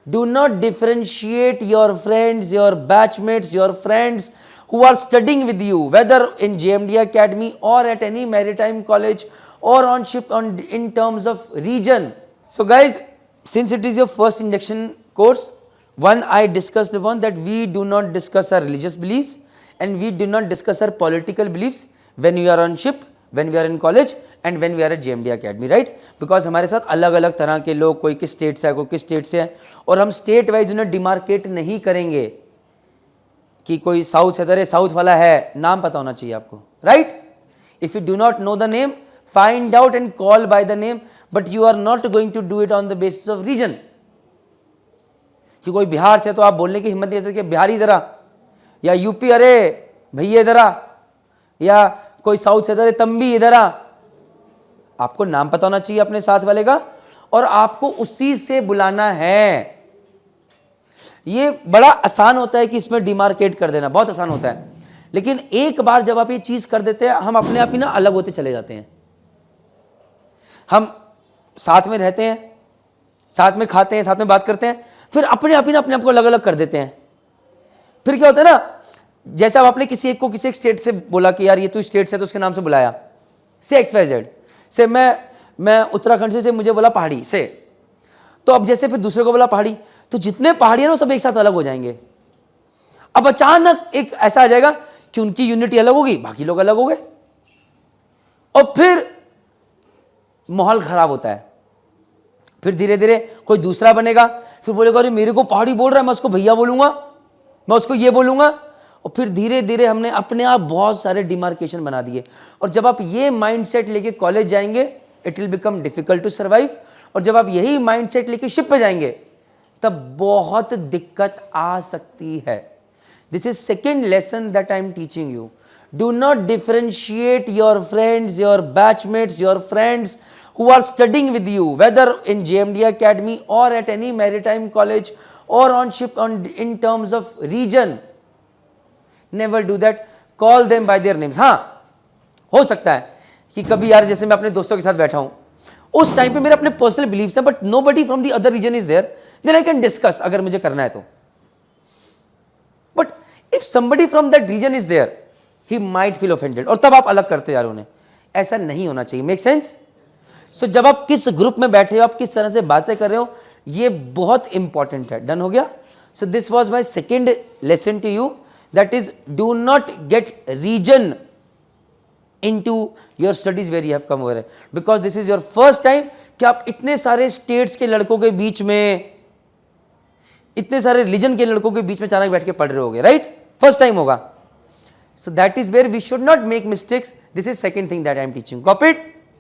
Do not differentiate your friends, your batchmates, your friends who are studying with you, whether in JMD Academy or at any maritime college or on ship in terms of region. So guys, since it is your first induction course, one, I discussed upon that we do not discuss our religious beliefs and we do not discuss our political beliefs when we are on ship, when we are in college and when we are at JMD Academy, right? Because हमारे साथ अलग अलग तरह के लोग, कोई किस state से है, कोई किस स्टेट से है, और हम स्टेट वाइज उन्हें डिमार्केट नहीं करेंगे कि कोई साउथ से, अरे साउथ वाला है, नाम पता होना चाहिए आपको, right? If you do not know the name, find out and call by the name, but you are not going to do it on the basis of region. कि कोई बिहार से तो आप बोलने की हिम्मत नहीं कर सकते बिहारी इधर आ, या यूपी अरे भैया इधर आ, या कोई साउथ से अरे तंबी इधर आ. आपको नाम पता होना चाहिए अपने साथ वाले का और आपको उसी से बुलाना है. ये बड़ा आसान होता है कि इसमें डिमार्केट कर देना, बहुत आसान होता है, लेकिन एक बार जब आप ये चीज कर देते हैं, हम अपने आप ही ना अलग होते चले जाते हैं. हम साथ में रहते हैं, साथ में खाते हैं, साथ में बात करते हैं, फिर अपने आप ही ना अपने आप को अलग अलग कर देते हैं. फिर क्या होता है ना, जैसे आप आपने किसी एक को किसी एक स्टेट से बोला कि यार ये तू स्टेट से, तो उसके नाम से बुलाया, से XYZ से, मैं उत्तराखंड से मुझे बोला पहाड़ी से, तो अब जैसे फिर दूसरे को बोला पहाड़ी, तो जितने पहाड़ी है ना वो सब एक साथ अलग हो जाएंगे. अब अचानक एक ऐसा आ जाएगा कि उनकी यूनिटी अलग होगी, बाकी लोग अलग हो गए, और फिर माहौल खराब होता है. फिर धीरे धीरे कोई दूसरा बनेगा, फिर बोलेगा अरे मेरे को पहाड़ी बोल रहा है, मैं उसको भैया बोलूंगा, मैं उसको ये बोलूंगा, और फिर धीरे धीरे हमने अपने आप बहुत सारे डिमार्केशन बना दिए. और जब आप ये माइंडसेट लेके कॉलेज जाएंगे, it will become difficult to survive. और जब आप यही माइंडसेट लेके शिप पे जाएंगे, तब बहुत दिक्कत आ सकती है. This is second lesson that I am teaching you. Do not differentiate your friends, your batchmates, your friends who are studying with you, whether in JMD Academy or at any maritime college or on ship in terms of region. Never do that. Call them by their names. हाँ, हो सकता है कि कभी यार जैसे मैं अपने दोस्तों के साथ बैठा हूँ, उस टाइम पे मेरे अपने पर्सनल बिलीव्स हैं, but nobody from the other region is there, then I can discuss अगर मुझे करना है तो. But if somebody from that region is there, he might feel offended, और तब आप अलग करते जा रहे हो उन्हें. ऐसा नहीं होना चाहिए. Make sense? सो जब आप किस ग्रुप में बैठे हो, आप किस तरह से बातें कर रहे हो, ये बहुत इंपॉर्टेंट है. डन हो गया? So this was my second lesson to you, that is do not get region into your studies where you have come over, because this is your first time कि आप इतने सारे स्टेट्स के लड़कों के बीच में, इतने सारे रिलीजन के लड़कों के बीच में अचानक बैठ के पढ़ रहे होगे, राइट? फर्स्ट टाइम होगा. So that is where we should not make mistakes. This is second thing that I am teaching. Copy it?